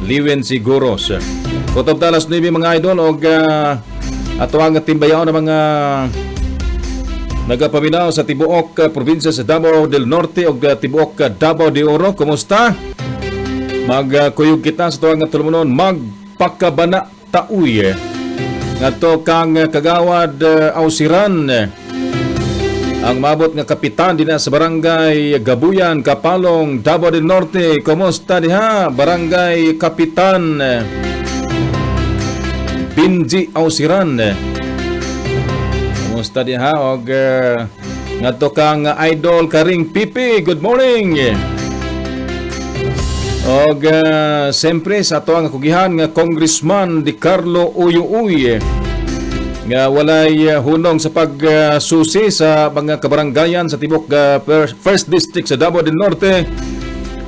Liwen Siguros. Kutob talas 9 mga idol og ato ang timbayaw ng mga nagapaminaw sa tibuok probinsya sa Davao del Norte og tibuok Davao de Oro. Kumusta? Magkuyog kita sa tuwang tulumonon magpakabana tauy ngadto kang kagawad Ausiran ang mabot nga kapitan din sa barangay Gabuyan, Kapalong, Davao del Norte. Kumusta diha barangay Kapitan Binji Ausiran? Kumusta diha og ngadto kang idol Karing Pipi. Good morning. Og siyempre sa ato ang kugihan nga Congressman Di Carlo Uyuuy nga walay hunong sa pagsusi sa mga kabaranggayan sa tibok First District sa Davao del Norte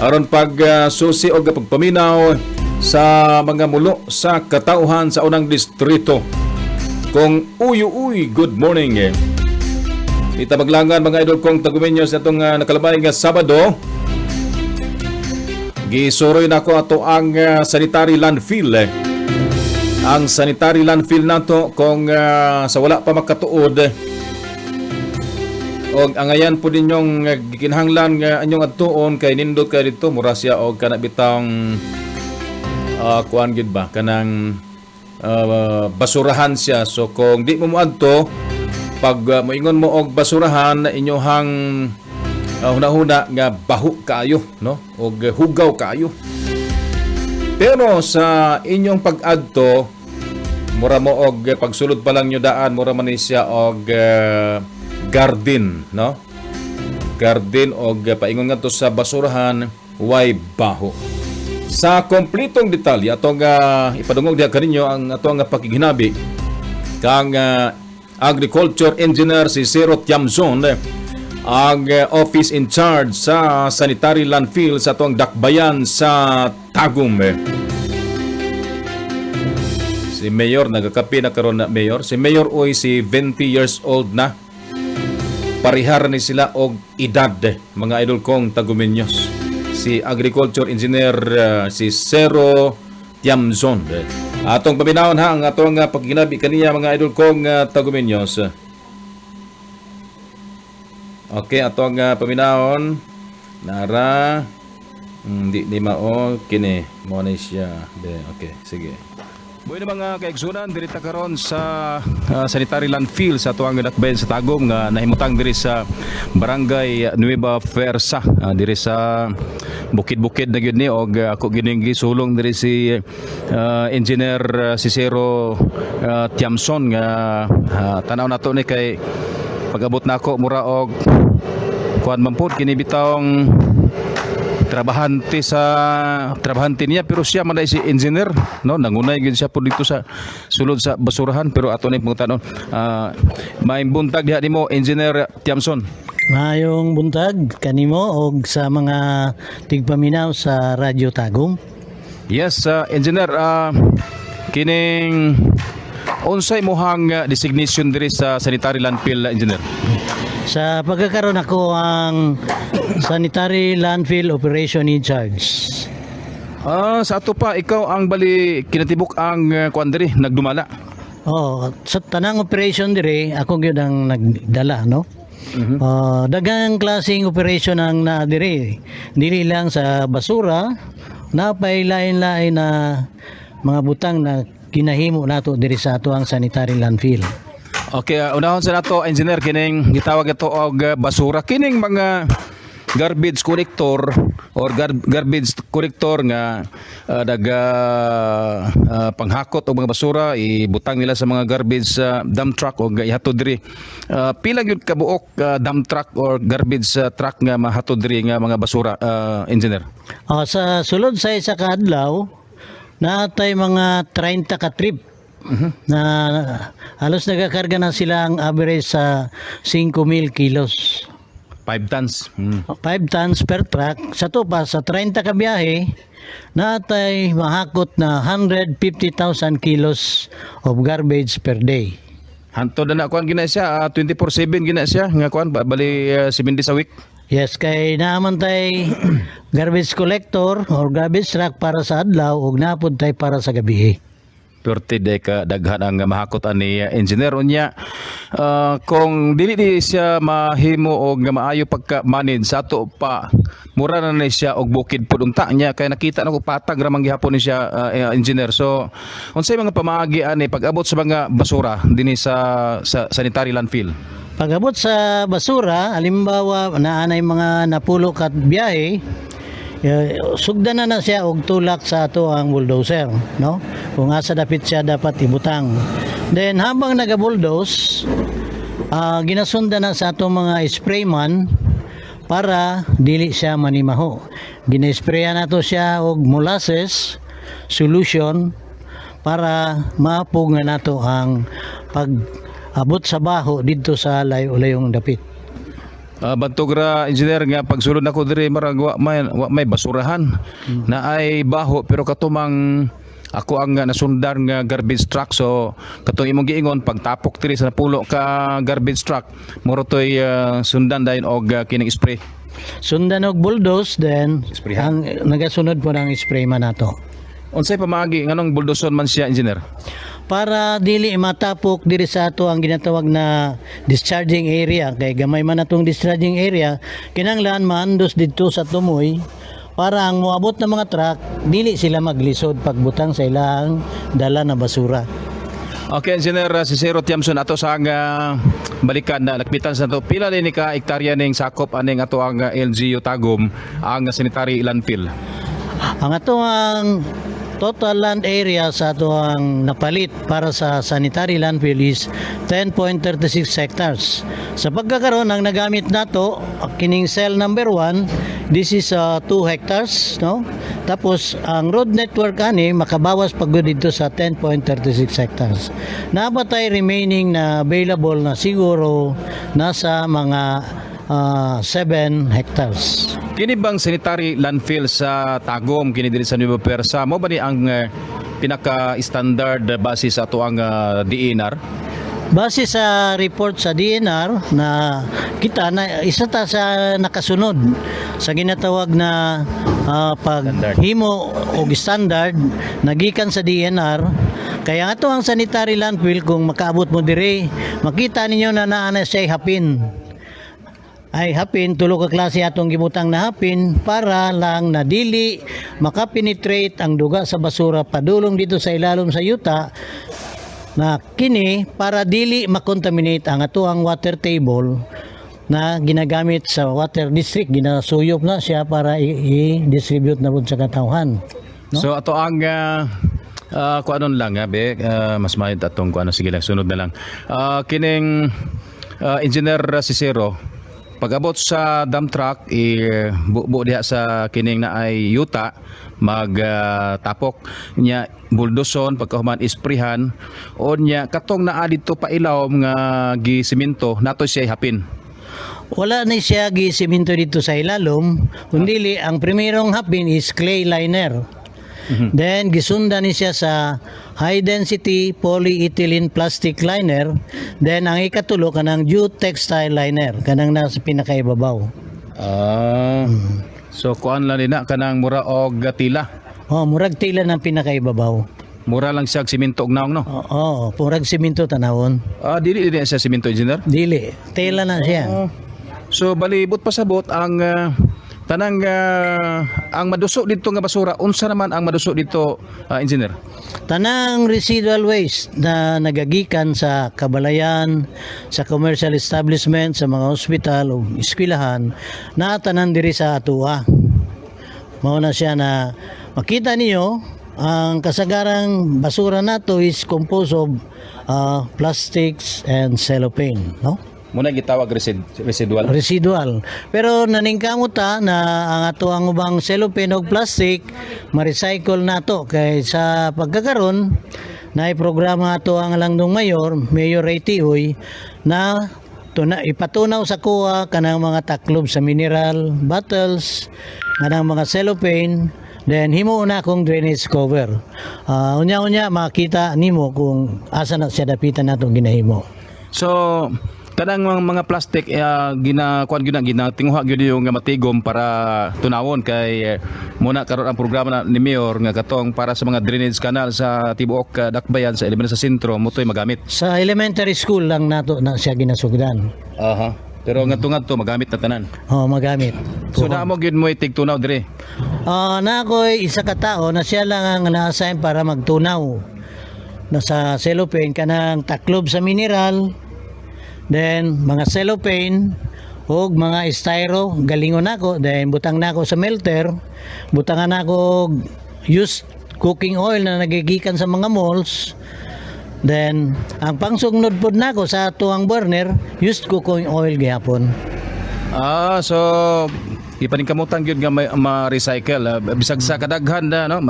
aron pagsusi o pagpaminaw sa mga mulo sa katauhan sa unang distrito. Kung Uyuuy, good morning. Ita maglangan mga idol kong tagumenyo sa itong nakalabay nga Sabado. Gisuroy na ko ato ang sanitary landfill. Ang sanitary landfill nato kung sa wala pa makatuod og angayan po ninyong gikinahanglan nga anyong adtuon kay nindot kay dito mura siya og kana bitang kuan gid ba kanang basurahan siya. So kung di mo moadto pag moingon mo og basurahan inyohang huna-huna nga baho kayo, no? Og hugaw kayo. Pero sa inyong pag-adto, mura mo og pagsulod pa lang nyo daan, mura man siya og garden, no? Garden og paingon nga to sa basurahan, way baho. Sa kompletong detalye, atong ipadungog diha kaninyo ang atong pakiginabi kang agriculture engineer si Zero Tiamzon, ang office in charge sa sanitary landfill sa atong dakbayan sa Tagum. Si Mayor, nagakapi na karon na Mayor. Si Mayor oy si 20 years old na. Parihar ni sila og edad, mga idol kong Tagumenyos. Si Agriculture Engineer si Zero Tiamzon. Atong paminawon ha ang atong pagginabi kaniya mga idol kong Tagumenyos. Okay, ato ang paminahon nara hindi ni mao kini mo na siya. Okay, sige. Buhay na mga kaigsunan, dirita karon sa sanitary landfill sa tuwang dakbayan sa Tagum nga nahimutang diri sa barangay Nueva Versa, diri sa bukid-bukid na gyud ni og ako gining gisulong diri si engineer si Zero Tiamzon nga tanaw nato ni kay pag-abot na ako mura og kuan man pod kini bitawng trabahante niya pero siya man si engineer, no, nangunay gyud siya pod dito sa sulod sa basurahan. Pero ato ni pangutanon maayong buntag diha nimo Engineer Tiamzon. Maayong buntag kanimo og sa mga tigpaminaw sa Radyo Tagum. Yes, engineer, kining unsay mohang designation diri sa sanitary landfill, engineer? Sa pagkakaroon ako ang sanitary landfill operation in charge. Sa ato pa ikaw ang bali kinatibuk ang kuan diri nagdumala. Sa tanang operation diri ako gyud ang nagdala, no. Daghang klaseng operation ang na diri. Dili lang sa basura, napay lain-lain na mga butang na kinahimo nato diri sa ato ang sanitary landfill. Okay, unahon sa nato engineer kining gitawag ito og basura, kining mga garbage collector or garbage collector nga panghakot og mga basura ibutang nila sa mga garbage dump truck o ihatod diri. Pila gyud ka buok dump truck or garbage truck nga mahatod diri nga mga basura, engineer? Sa sulod sa isa ka adlaw natay mga 30 ka trip na halos nagakarga na sila ang average sa 5,000 kilos. 5 tons. 5 tons per truck. Sa tupa, sa 30 ka biyahe, natay mahakot na 150,000 kilos of garbage per day. Hantod na kuan gina siya 24/7 gina siya nga kuan bali 7 days a week. Yes, kay naaman tay garbage collector or garbage truck para sa adlaw ug napud tay para sa gabi. Perti day ka daghan ang mahakot ani engineer unya. Kung dili di siya mahimo og maayo pagka manid sa ato pa mura na ni siya og bukid pud unta niya kay nakita nako patag ra man gihapon ni siya engineer. So unsay mga pamaagi ani pag-abot sa mga basura dinhi sa sanitary landfill? Pag-abot sa basura, halimbawa naanay mga napulo kat biyahe, sugdan na siya og tulak sa ato ang bulldozer, no? Kung asa dapit siya dapat ibutang. Then habang naga-bulldoze, ginasundan na sa ato mga sprayman para dili siya manimaho. Gina-sprayan nato siya og molasses solution para mapug na nato ang pag-abot sa baho didto sa layo-layong dapit. Bantog ra engineer nga pagsulod nako diri marag wa may basurahan na ay baho pero katumang ako ang nasundar nga garbage truck. So katong imong giingon pagtapok diri sa napulo ka garbage truck moro toy sundan dayon og kining spray. Sundan og bulldoze then Sprayhan. ang nagasunod po ng sprayman nato. Unsay pamaagi nganong bulldozer man siya engineer? Para dili matapok diri sa ato ang ginatawag na discharging area, kay gamay man atong discharging area kinahanglan maandos didto sa tumoy para ang moabot na mga truck dili sila maglisod pagbutang sa ilang dala na basura. Okay, engineer si Sir Tiamson ato sa balikan na lakpitan sa to pila din ka hektarya ning sakop aning ato ang LGU Tagum ang sanitary landfill. Ang ato ang total land area sa ato ang napalit para sa sanitary landfill is 10.36 hectares. Sa pagkakaroon ang nagamit nato kining cell number 1, this is 2 hectares, no? Tapos ang road network ani makabawas pagod dito sa 10.36 hectares. Napatay remaining na available na siguro nasa mga 7 hectares. Kini bang sanitary landfill sa Tagum kini diri sa Nueva Persa mo ba ni ang pinaka standard base sa ato ang DNR? Base sa report sa DNR na kita na isa ta sa nakasunod sa ginatawag na paghimo og standard nagikan sa DNR. Kaya ato ang sanitary landfill kung makaabot mo dire makita ninyo na naana siya hapin. Ay hapin, tulo ka klase atong gibutang na hapin para lang na dili makapenetrate ang duga sa basura padulong dito sa ilalom sa yuta na kini para dili makontaminate ang atuang water table na ginagamit sa water district. Ginasuyop na siya para i-distribute na po sa katawhan. No? So ato ang kung anon lang be mas mahit atong kung ano sige lang sunod na lang. Kining engineer Cicero pag-abot sa dump truck buo diha sa kining na ay yuta magtapok nya buldoson pagkahuman isprihan o nya katong naa dito pa ilaw nga gisemento nato siya hapin. Wala na siya gisemento dito sa ilalom kundi ang primerong hapin is clay liner. Then gisundan ni siya sa high density polyethylene plastic liner. Then ang ikatulo kanang jute textile liner kanang nasa pinakaibabaw. So kuan lang nina kanang mura og tila. Murag tila ng pinakaibabaw. Mura lang siya simento og naong no. Murag simento tanawon. Dili siya simento engineer. Dili, tela na siya. So balibot pasabot ang tanang ang madusok dito nga basura unsa naman ang madusok dito engineer? Tanang residual waste na nagagikan sa kabalayan, sa commercial establishment, sa mga ospital o eskwelahan na tanan diri sa atua. Mao na siya na makita niyo ang kasagarang basura nato is composed of plastics and cellophane, no? Muna gitawag residual. Pero naningkamot na ang ato ang ubang cellophane o plastic ma-recycle nato kay sa pagkakaroon na programa ato ang langdong Mayor Raytioy na ipatunaw sa kuha kanang mga taklob sa mineral bottles kanang mga cellophane. Then himo na kung drainage cover. Unya makita nimo kung asa na siya dapitan nato ginahimo. So Kadang mga plastic ginakuan gyud na ginatinguha gyud yung matigom para tunawon kay muna karon ang programa ni Mayor nga katong para sa mga drainage canal sa tibuok dakbayan sa elemental sa sentro motoy magamit. Sa elementary school lang nato na siya ginasugdan. Aha. Pero ngadto magamit na tanan. Oh, magamit. So naamo gyud mo tigtunaw dire. Na ako'y isa ka tao na siya lang ang na-assign para magtunaw. Nasa cellophane kanang taklob sa mineral, then mga cellophane o mga styro galingon nako, then butang nako sa melter, butangan nako used cooking oil na nagigikan sa mga malls. Then ang pangsugnod pod nako sa tuang burner used cooking oil gihapon. So ipaningkamutan gyud nga ma-recycle bisag sa kadaghan na no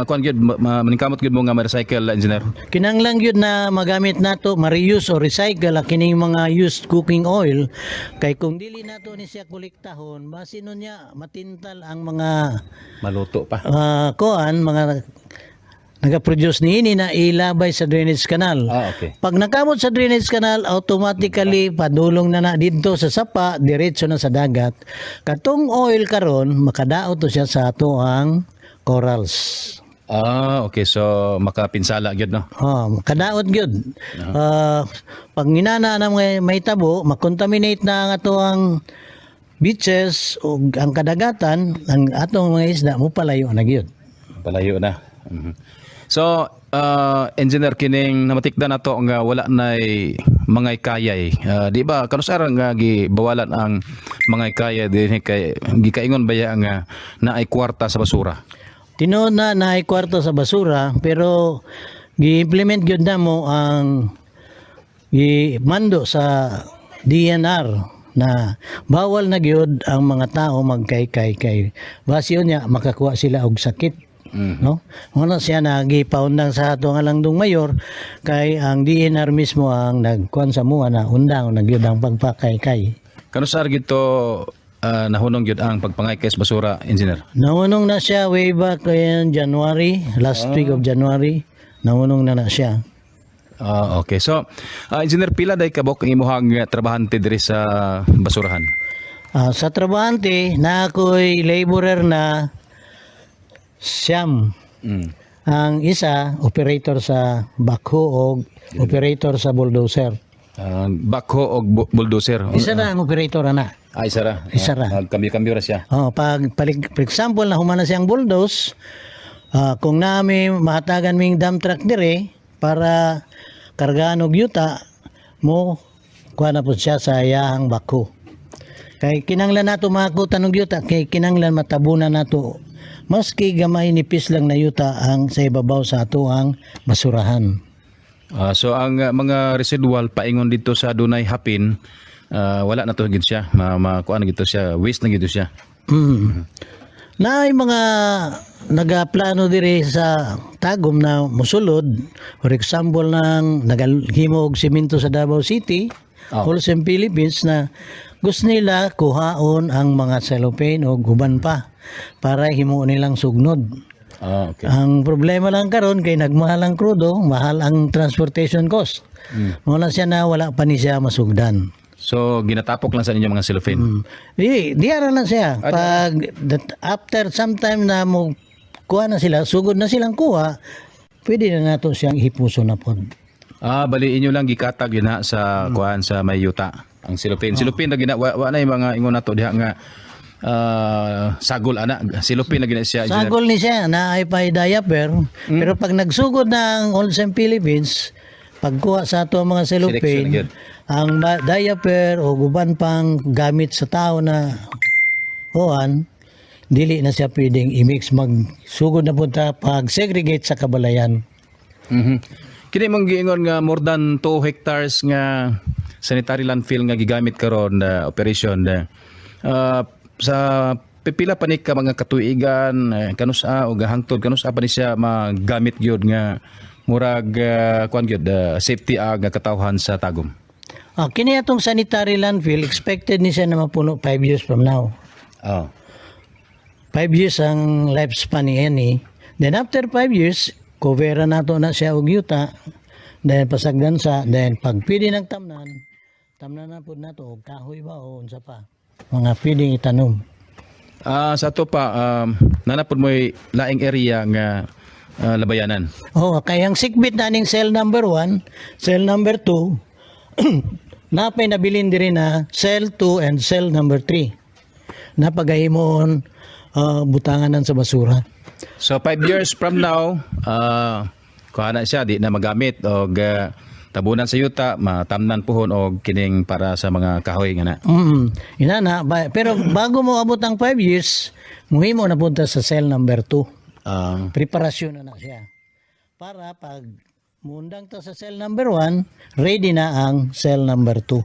kuan gyud maningkamot gyud mo nga ma-recycle engineer. Kinanglang gyud na magamit nato ma-reuse o recycle ang kining mga used cooking oil kay kung dili nato ni siya kolektahon basi nun niya matintal ang mga Maluto pa. mga nagaproduce niini na ilabay sa drainage canal. Okay. Pag nakamot sa drainage canal, automatically padulong na dito sa sapa, diretso na sa dagat. Katong oil karon makadaot to siya sa ato ang corals. Okay. So makapinsala gyud no. Makadaot gyud. Pag ginana na may tabo, makontaminate na ang ato ang beaches o ang kadagatan, ang atong mga isda mo palayo na gyud. Palayo na. So, engineer kining namatikdan nato nga wala nay mga kayay. Di ba kanusara nga gibawalan ang mga kaya dinhi kay gikaingon baya nga naay kwarta sa basura. Tinuod na naay kwarto sa basura pero gi-implement gyud na mo ang mando sa DNR na bawal na gyud ang mga tao magkaykay kay base niya makakuha sila og sakit. No? Una siya nagipaundang sa ato nga langdong mayor kay ang DNR mismo ang nagkuan sa mua na undang nagyud ang pagpakaykay. Kanusara gito nahunong gyud ang pagpangay kay sa basura, engineer. Nahunong na siya way back in January, last week of January. Nahunong na siya. Okay. So, engineer pila day kabok ang imuhang trabahante diri sa basurahan? Sa trabahante na ako'y laborer na siyam. Ang isa, operator sa backhoe o operator sa bulldozer. Backhoe o bulldozer? Isa na ang operator na. Isa ra? Isa ra. Kambyo-kambyo ra siya? For example, na humana siyang bulldoze, kung namin mahatagan ming dump truck dire para kargaan og yuta, mo kuha na po siya sa iyahang backhoe. Kay kinanglan nato makutan og yuta, kay kinanglan matabunan nato maski gamay nipis lang na yuta ang sa ibabaw sa ato ang basurahan. So ang mga residual paingon dito sa dunay hapin, wala na to gid siya, makuan na gito siya, waste na gito siya. Naay mga nagaplano dire sa Tagum na musulod, for example nang naghimo og semento sa Davao City, Holcim Philippines na gusto nila kuhaon ang mga cellophane o guban pa para himo nilang sugnod. Okay. Ang problema lang karon kay nagmahal ang krudo, mahal ang transportation cost. Wala siya na wala pa ni siya masugdan. So ginatapok lang sa inyo mga cellophane. Di ara na siya. Pag after some time na mo kuha na sila, sugod na silang kuha, pwede na nato siyang ihipuso na pod. Bali inyo lang gikatag yun ha sa kuhaan sa may yuta. Ang cellophane. Cellophane na gina wa na yung mga ingon nato diha nga sagol ana silupin na gina siya. Sagol ni siya na ay pa diaper pero pag nagsugod ng Holcim Philippines pagkuha sa ato mga cellophane ang diaper o guban pang gamit sa tao na kuan dili na siya pwedeng i-mix magsugod na punta pag segregate sa kabalayan. Kini mong giingon nga more than 2 hectares nga sanitary landfill nga gigamit karon na operation sa pipila pa ni ka mga katuigan kanusa o gahangtod kanusa pa ni siya magamit gyud nga murag kuan gyud safety nga katawhan sa Tagum. Kini atong sanitary landfill expected ni siya na mapuno 5 years from now. 5 years ang lifespan ni Eni. Then after 5 years coveran nato na siya og yuta then pasagdan sa then pag pwede nang tamnan Tamna na po na to, kahoy ba o unsa pa? Mga pwedeng itanom. Sa to pa, nanapod mo laing area nga labayanan. Oh, kayang sikbit na ning cell number 1, cell number 2, napay nabilin diri na cell 2 and cell number 3. Napagahimon butanganan sa basura. So 5 years from now, kuha na siya, di na magamit o tabunan sa yuta, matamnan pohon o kining para sa mga kahoy nga na. Ina na, pero bago mo abot ang 5 years, muhimo na punta sa cell number 2. Preparasyon na siya. Para pag mundang to sa cell number 1, ready na ang cell number 2.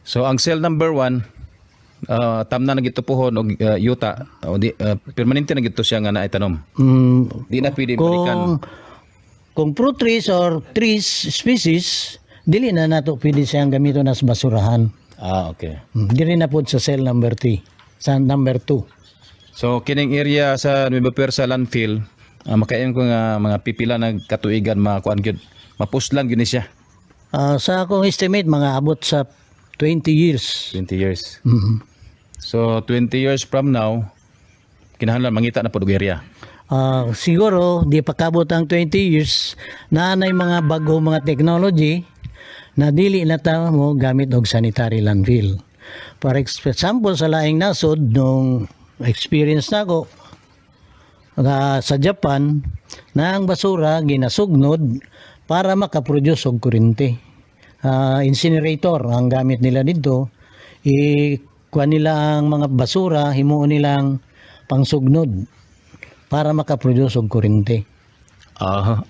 So ang cell number 1, tamnan na gito pohon o yuta, o permanente na gito siya nga na itanom. Di na pwede balikan. Kung fruit trees or trees species, dili na nato pwede siyang gamiton as basurahan. Okay. Dili na po sa cell number 3, sa number 2. So kining area sa Nueva Persa landfill, makain ko nga mga pipila na katuigan makuan gyud, mapuslan gyud ni siya. Sa akong estimate, mga abot sa 20 years. 20 years. So 20 years from now, kinahanglan mangita na pod og area. Siguro, di pa kabot ang 20 years, na anay mga bago mga technology na dili na ta mo gamit og sanitary landfill. For example, sa laing nasod, nung experience na ko sa Japan, na ang basura ginasugnod para makaproduce og kuryente. Incinerator ang gamit nila dito. Kuha nila ang mga basura, himuon nilang pangsugnod para makaproduce og kuryente.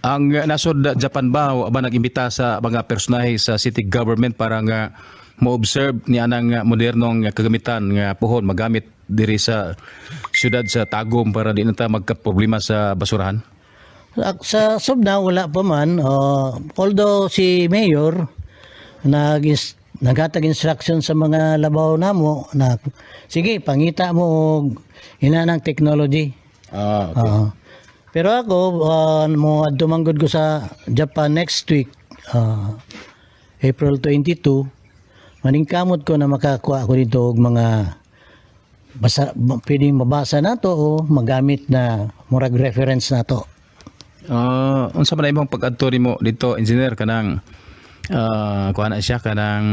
Ang nasod Japan ba nag-imbita sa mga personahe sa city government para nga mo-observe ni anang modernong kagamitan nga pohon magamit diri sa syudad sa Tagum para di na ta magka-problema sa basurahan? Sa subna wala pa man, although si Mayor naghatag instruction sa mga labaw namo na sige pangita mo og inanang technology. Okay. Pero ako mo dumanggod ko sa Japan next week, April 22, maningkamot ko na makakuha ko dito og mga pwedeng mabasa nato o magamit na murag reference nato. Unsa man imong pag-adto nimo dito, engineer, kanang kuha na siya kanang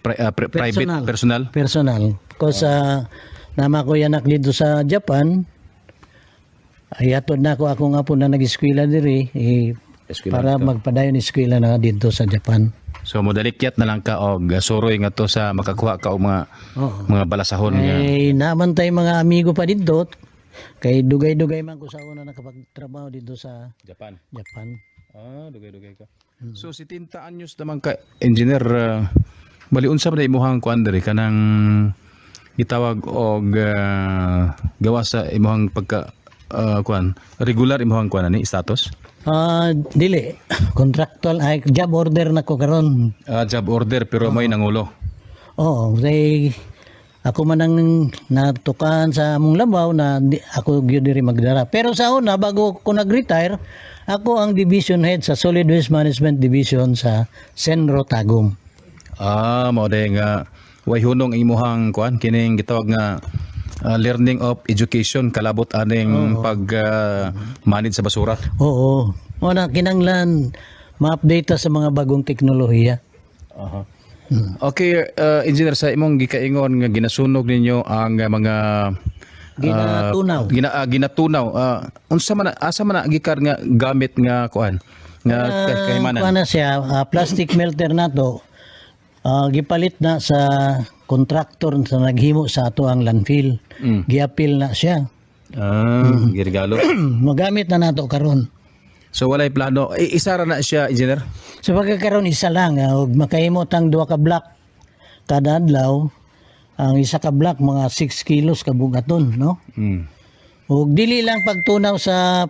private personal? Because nama ko yanak dito sa Japan, ayatod na ako nga po na nag-eskwela diri para magpadayon eskwela na dito sa Japan. So modalikyat na lang ka og suroy nga to sa makakuha ka og mga balasahon nga. Naman tay mga amigo pa dito kay dugay-dugay man ko sa una nakapagtrabaho dito sa Japan. Dugay-dugay ka. So 70 anyos naman ka, engineer, bali unsa man imong kuan diri kanang gitawag og gawa sa imong pagka regular imong kuan ni status? Dili. Contractual ay job order na ko karon. Job order pero may nangulo. Oo, ako man ang natukan sa among labaw na ako gyud diri magdara. Pero sa una bago ko nag-retire, ako ang division head sa Solid Waste Management Division sa Senro Tagum. Mao day nga way hunong imuhang kuan kining gitawag nga learning of education kalabot aning pag manage sa basura. Oo. Wala kinanglan ma-update sa mga bagong teknolohiya. Okay, engineer, sa imong gikaingon nga ginasunog ninyo ang mga ginatunaw. Unsa man asa man gikar nga gamit nga kuan nga kahimanan? Kuan na siya, plastic melter nato. Gipalit na sa contractor sa naghimo sa ato ang landfill. Giapil na siya. Giregalo. Magamit na nato karon. So walay plano. Isa ra na siya, engineer? So pagkakaroon isa lang, ug makahimo tang 2 ka block kada adlaw. Ang isa ka block mga 6 kilos kabugaton, no? Ug dili lang pagtunaw sa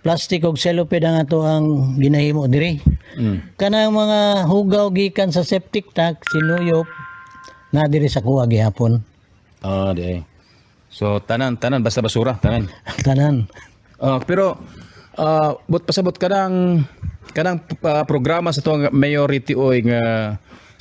plastic ug cellophane ang ato ang ginahimo diri. Kanang mga hugaw gikan sa septic tank sinuyop na diri sa kuha gihapon. Di. So tanan basta basura, tanan. Pero but pasabot kanang programa sa tuang mayority oy nga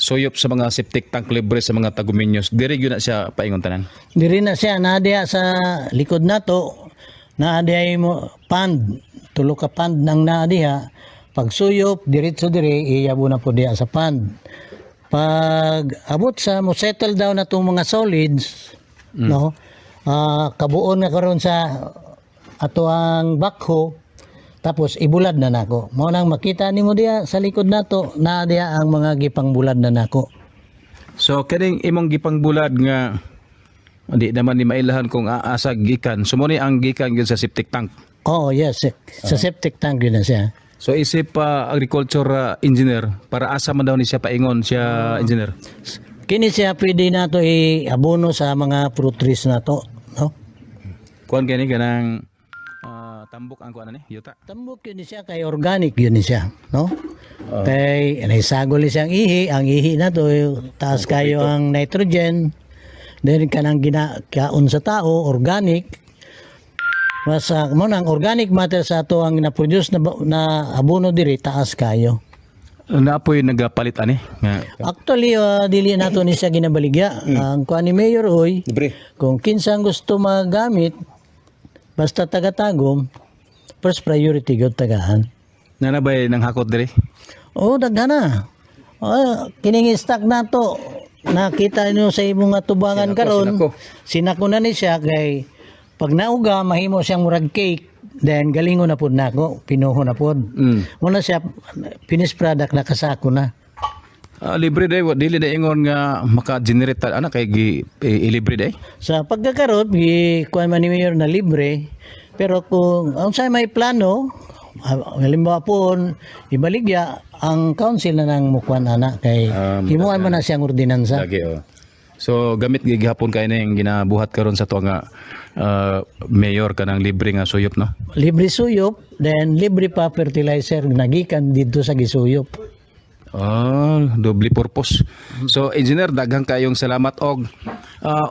suyop sa mga septic tank libre sa mga taguminyos, diri gyud na siya paingon tanan. Diri na siya nadia sa likod nato, naadiay mo pond, tulo ka pond nang naadiha. Pag suyop diretso diri iyabo na po diha sa pond. Pag abot sa mo settle down na tong mga solids, no? Kabuon na karon sa ato ang backhoe, tapos ibulad na nako. Mao nang makita nimo diha sa likod nato na diha ang mga gipangbulad na nako. So kining imong gipangbulad nga di naman ni mailahan kung aasa gikan. Sumuni ang gikan gyud sa septic tank. Oh, yes. Sa septic tank yun na siya. So isip agriculture engineer para asa man daw ni siya paingon siya engineer. Kini siya pwede nato i-abono sa mga fruit trees nato, no? Kuan kani kanang tambok ang kuan ni yuta. Tambok yun siya kay organic yun siya, no? Kay naisagol siyang ihi, ang ihi na to taas kayo ang nitrogen. Then kanang ginakaon sa tao organic. Mas mo nang organic matter sa ato ang na-produce na abono diri taas kayo. Naapoy nagapalit ani nga Actually dili nato ni siya ginabaligya. Ang kuan ni Mayor oy, libre. kung kinsang gusto magamit basta taga-tagom, first priority gyud tagahan. Nanabay nang hakot diri. Oh, daghana. Kining stock nato nakita niyo sa imong atubangan karon. Sinako na ni siya kay pag nauga mahimo siyang murag cake, then galingon na pud nako, pinuho na pud. Muna siya finished product na kasako na. Libre day dili na ingon nga maka-generate ana kay libre day. Sa pagkakaroon gi kuan man ni Mayor na libre, pero kung unsay may plano, halimbawa po ibaligya ang council na nang mukuan ana kay himuan man na siyang ordinansa. Lagi So gamit gihapon kay na yung ginabuhat karon sa to nga mayor kanang libre nga suyop no. Libre suyop, then libre pa fertilizer nagikan dito sa gisuyop. Doble purpose. So engineer daghang kayong salamat og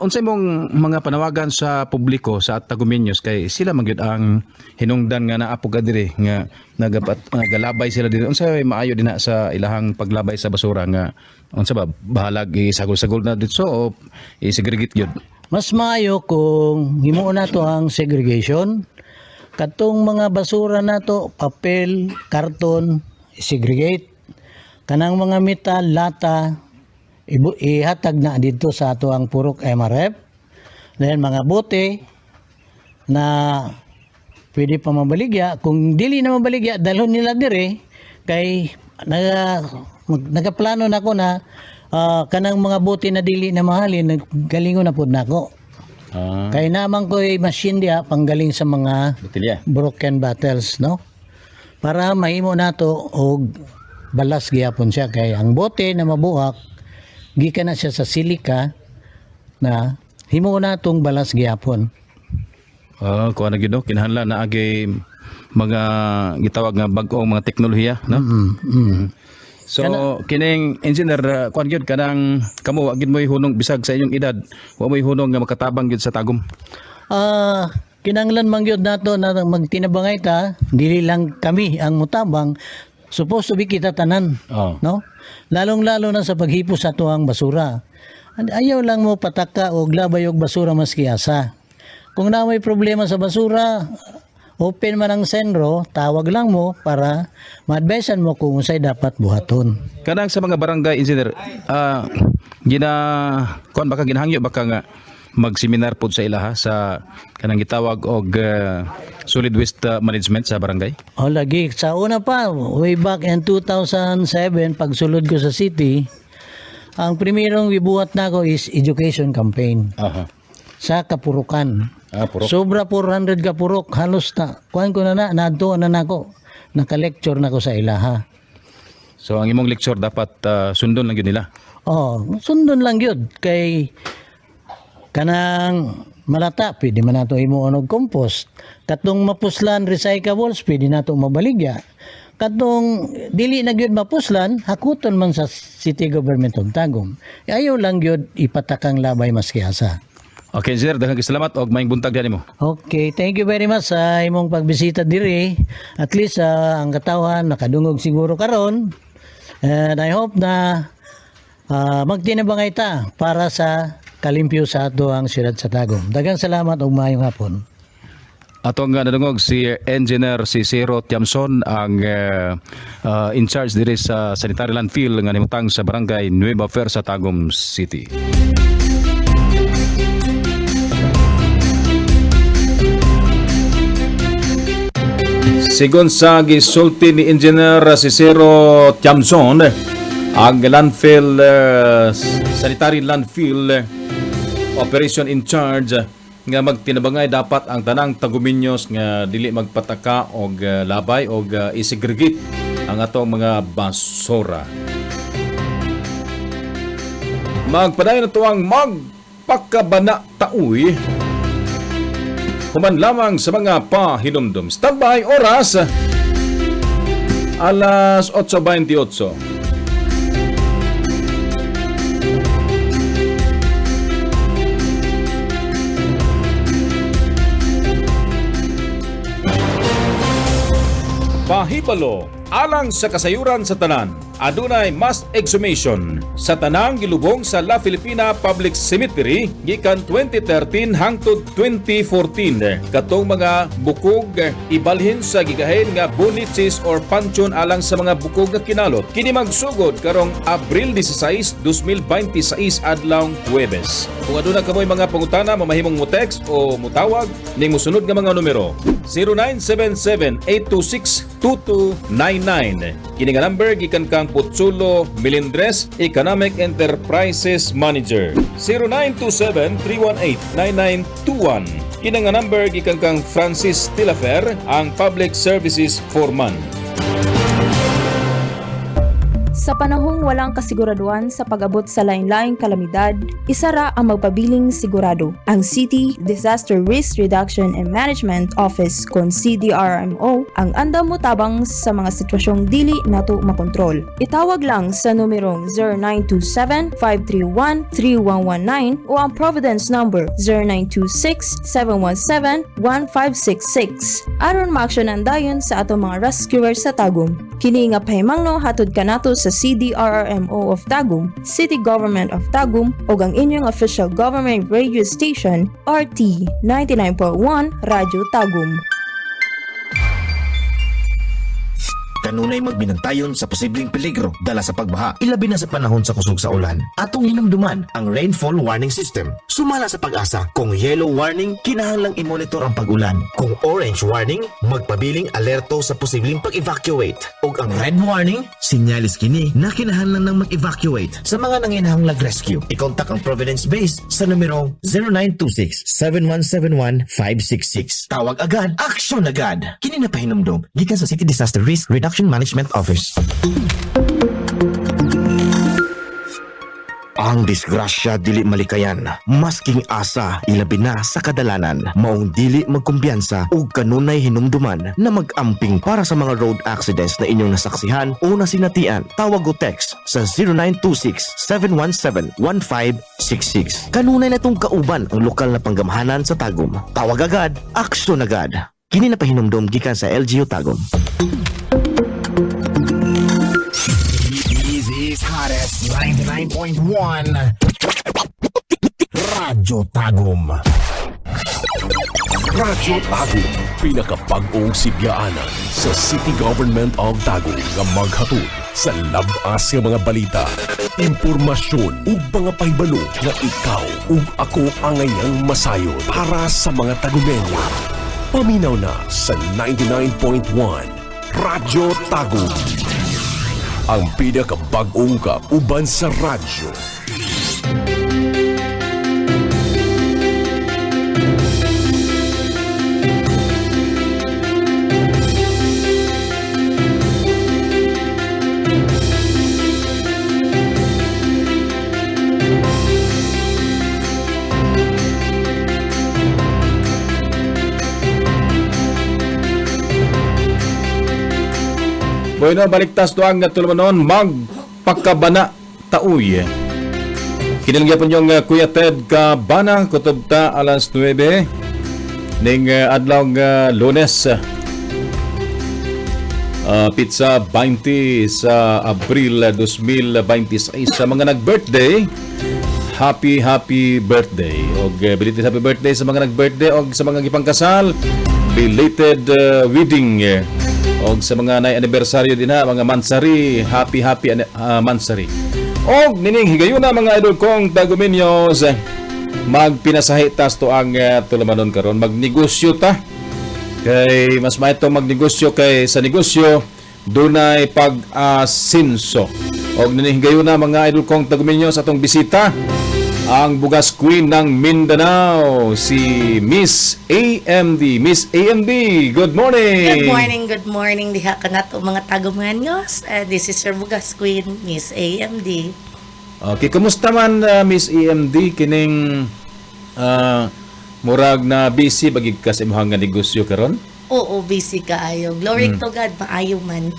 unsay mong mga panawagan sa publiko sa Tagumeños kay sila man gyud ang hinungdan nga naa pug diri nga nagalabay sila diri. Unsay maayo dinha sa ilahang paglabay sa basura nga unsa ba bahalag isagol-sagol na dito o i-segregate gyud. Mas maayo kung himuon nato ang segregation. Katong mga basura nato, papel, karton, segregate. Kanang mga metal, lata, ihatag na dito sa ato ang purok MRF. Then mga bote na pwede pa mabaligya. Kung dili na mabaligya, dalhon nila dire kay nagaplano na ko na kanang mga bote na dili na mahalin, galingon na pud nako. Kay naman ko machine dia panggaling sa mga Botelya. broken bottles, no? Para mahimo nato og balas gyapon siya kay ang bote na mabuhak gikan na siya sa silika na himo na tong balas gyapon. Kuha na gyud no kinahanglan na agi mga gitawag nga bag-ong mga teknolohiya no. So kining engineer kuan gyud kanang kamo wa gyud moy hunong bisag sa inyong edad wa moy hunong nga makatabang gyud sa tagom. Kinanglan man gyud nato na magtinabangay ta dili lang kami ang mutabang, supposed to be kita tanan, no? Lalong-lalo na sa paghipo sa tuang basura. Ayaw lang mo pataka o glabay og basura maski asa. Kung na may problema sa basura, open man ang senro, tawag lang mo para ma-advisean mo kung unsay dapat buhaton. Kanang sa mga barangay engineer, kuan baka ginahangyo baka nga mag-seminar pod sa ilaha sa kanang gitawag og solid waste management sa barangay. Lagi sa una pa way back in 2007 pagsulod ko sa city, ang primerong gibuhat nako is education campaign. Sa kapurukan. Purok. Sobra 400 ka purok, halos na kuan ko na nadto na nako. Naka-lecture nako sa ilaha. So ang imong lecture dapat sundon lang gyud nila. Sundon lang gyud kay kanang malata pwede man nato himuon og compost. Katong mapuslan recyclables pwede nato mabaligya. Katong dili na gyud mapuslan hakuton man sa city government of Tagum. Ayaw lang gyud ipatakang labay maski asa. Okay, sir, daghang salamat og maayong buntag dinhi mo. Okay, thank you very much sa imong pagbisita diri. At least ang katawhan nakadungog siguro karon. And I hope na magtinabangay ta para sa kalimpyo sa ato ang siyudad sa Tagum. Daghang salamat ug maayong hapon. Ato nga nadungog si Engineer Cicero Tiamson ang in charge diri sa sanitary landfill nga nimutang sa barangay Nueva Fer sa Tagum City. Sigon sa gisulti ni Engineer Cicero Tiamson, ang landfill sanitary landfill operation in charge nga magtinabangay dapat ang tanang taguminyos nga dili magpataka og labay og isegregate ang atong mga basura. Magpadayon na ang magpakabana tauy human lamang sa mga pahinumdum. Standby oras alas 8:28. Pahibalo alang sa kasayuran sa tanan. Adunay mass exhumation sa tanang gilubong sa La Filipina Public Cemetery gikan 2013 hangtod 2014. Katong mga bukog ibalhin sa gigahin nga bonitis or panchon alang sa mga bukog nga kinalot. Kini magsugod karong Abril 16, 2026 adlaw Huwebes. Kung aduna kamoy mga pangutana, mamahimong mo text o mutawag ning mosunod nga mga numero: 0977-826-2299. Kini nga number gikan kang Putsulo Milindres, Economic Enterprises Manager. 0927-318-9921. Kini nga number gikan kang Francis Tilafer, ang Public Services Foreman. Sa panahong walang kasiguraduhan sa pag-abot sa lain-laing kalamidad, isa ra ang magpabiling sigurado. Ang City Disaster Risk Reduction and Management Office kon CDRMO ang andam mo tabang sa mga sitwasyong dili nato makontrol. Itawag lang sa numerong 0927-531-3119 o ang Providence number 0926-717-1566 aron maaksyonan dayon sa atong mga rescuers sa Tagum. Kini nga pahimangno hatod kanato sa CDRRMO of Tagum, City Government of Tagum ug ang inyong official government radio station RT 99.1 Radyo Tagum. Kanunay magbinantayon sa posibleng peligro dala sa pagbaha, ilabi na sa panahon sa kusog sa ulan. Atong hinumduman ang rainfall warning system. Sumala sa pag-asa, kung yellow warning, kinahanglang i-monitor ang pag-ulan. Kung orange warning, magpabiling alerto sa posibleng pag-evacuate. Ug ang red warning, sinyalis kini na kinahanglan ng mag-evacuate. Sa mga nanginahanglang rescue, i-contact ang Providence Base sa numero 0926-7171-566. Tawag agad, aksyon agad. Kini na pahinumdum gikan sa City Disaster Risk Reduction Management Office. Ang disgrasya dili malikayan, masking asa ilabi na sa kadalanan, maong dili magkumbiyansa ug kanunay hinumduman na mag-amping para sa mga road accidents na inyong nasaksihan o nasinatian. Tawag o text sa 0926-717-1566. Kanunay na itong kauban ang lokal na panggamahanan sa Tagum. Tawag agad, aksyon agad. Kini na pahinumdum gikan sa LGU Tagum. Easy's hottest 99.1 Radyo Tagum. Radyo Tagum, pinakabag-ong sibyaanan sa City Government of Tagum nga maghatod sa labas nga mga balita, impormasyon ug mga pahibalo nga ikaw ug ako ang ngayang masayon para sa mga Tagumenyo. Paminaw na sa 99.1 Radyo Tagum. Ang pinakabag-ong kauban sa radyo. Bueno, baliktas to ang natulumanon magpakabana tauy. Kinilgyapon yung Kuya Ted Kabana, kutob ta alas 9 ning adlaw Lunes. Pizza 20 sa Abril 2026. Sa mga nag-birthday, happy birthday. Og belated happy birthday sa mga nag-birthday og sa mga gipangkasal, belated wedding. Og sa mga nay-anibersaryo din ha, mga mansari, happy mansari. Og nining higayon na mga idol kong taguminyos, magpinasahi tas to ang tulamanon karon, magnegosyo ta. Kay mas maito magnegosyo kay sa negosyo dunay pag-asinso. Og nining higayon na mga idol kong taguminyos atong bisita ang Bugas Queen ng Mindanao, si Miss AMD. Miss AMD, good morning! Good morning diha ka na to mga tagumangyos. This is your Bugas Queen, Miss AMD. Okay, kumusta man Miss AMD kining murag na busy bagig ka sa imong nga negosyo karon? Oo, busy kaayo. Glory to God, maayo man.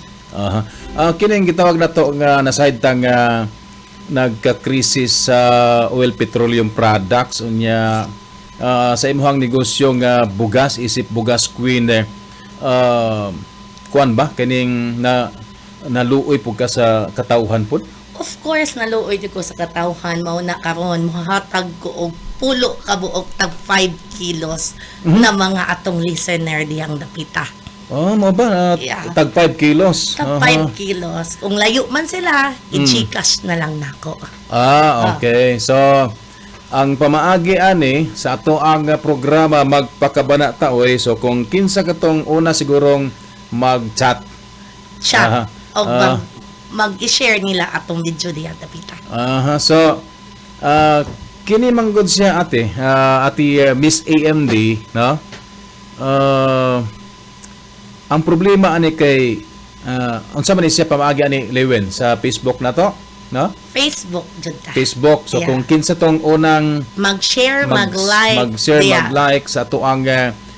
Kining gitawag na to nga naside tang nagka-crisis sa oil petroleum products unya sa imong negosyo nga bugas, isip Bugas Queen kuan ba kining naluoy pud ka sa katawhan pud? Of course, naluoy ko sa katawhan. Mauna karon mohatag ko og pulo ka buok tag 5 kilos na mga atong listener diyang dapita. Mo ba? Yeah. Tag 5 kilos. Tag 5 kilos. Kung layo man sila, i-Gcash na lang nako. Okay. So, ang pamaagi ani sa ato ang programa magpakabana ta oy. So kung kinsa katong una sigurong mag-chat. Chat. O mag-i-share nila atong video diyan dapita. So kini manggod siya ate, Miss AMD, no? Ang problema ani kay unsa man ni siya pamaagi ani Lewen sa Facebook na to, no? Facebook jud ta. Facebook. So Yeah. kung kinsa tong unang Mag-share, mag-like. mag-share, Yeah. mag-like sa ato ang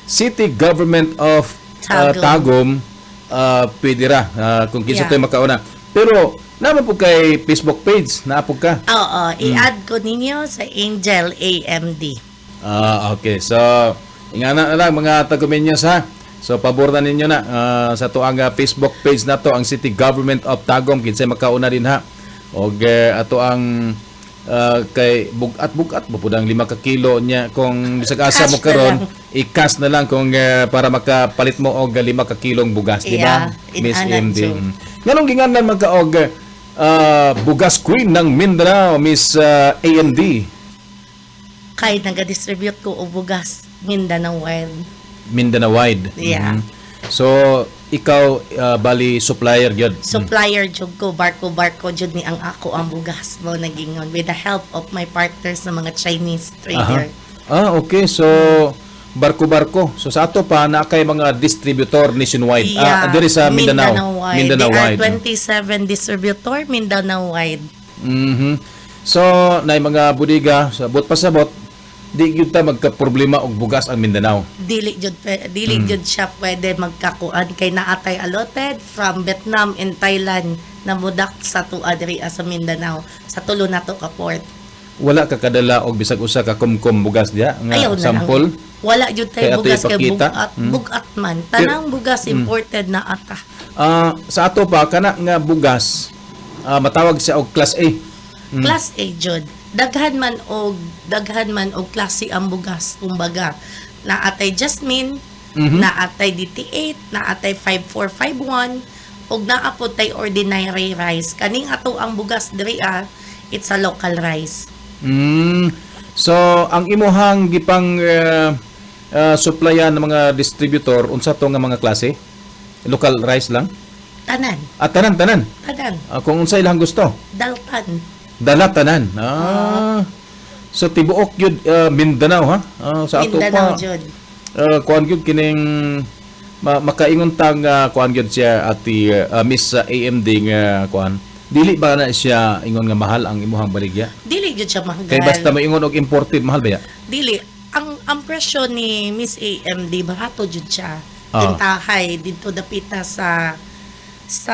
City Government of Tagum. Tagum, pwede ra kung kinsa Yeah. to'y makauna. Pero naman po kay Facebook page, naapog ka. Oo, i-add ko ninyo sa Angel AMD. Okay. So, ingana na lang mga tagumenyos ha. So, pabor na ninyo na sa to ang Facebook page na to, ang City Government of Tagum. Kinsay makauna din ha. Og ato ang kay bugat bupudang 5 ka kilo niya kung bisag asa Cash mo na karon, lang. i-cash na lang kung para makapalit mo og 5 ka kilong bugas, di ba? Yeah, Miss inana, MD. Joe. Nganong ginganlan man ka og Bugas Queen ng Mindanao, Miss AMD? Kay naga-distribute ko og bugas Mindanao Wild. Mindanao wide. Yeah. So, ikaw bali supplier gyud. Supplier jud ko, barko jud ni ang ako ang bugas mo nagingon with the help of my partners na mga Chinese trader. Okay. So, barko-barko. So, sa ato pa na kay mga distributor nationwide. Diri sa Mindanao. Mindanao wide. wide. There are 27 distributor Mindanao wide. So, nay mga budiga, sabot pa sabot, di gyud ta magka-problema og bugas ang Mindanao. Dili jud siya pwede magkakuan kay naatay allotted from Vietnam and Thailand na mudak sa tuwa diri sa Mindanao sa tulo na to ka port. Wala ka kadala og bisag usa ka kumkum bugas diha nga Ayaw na sample. lang. Wala jud Kay tay ato bugas kay ipakita. bugat man. Tanang bugas imported na ata. Sa ato pa kana nga bugas matawag siya og class A. Class A jud. Daghan man og klase ang bugas kumbaga. Naatay Jasmine, naatay DT8, naatay 5451 ug naapod tay ordinary rice. Kaning ato ang bugas diri it's a local rice. So ang imuhang gipang supplyan ng mga distributor unsa to nga mga klase? Local rice lang? Tanan. Tanan. Kung unsa ilang gusto? Daltan. Dala tanan. So tibuok yun Mindanao ha. Sa ato Mindanao pa. jud. Kuan gyud kining makaingon tang kuan gyud siya at Miss AMD nga kuan. Dili ba na siya ingon nga mahal ang imuhang baligya? Dili jud siya mahal. Kay basta moingon og imported mahal ba ya? Dili. Ang presyo ni Miss AMD barato jud siya. Ah. Tintahay dito dapita sa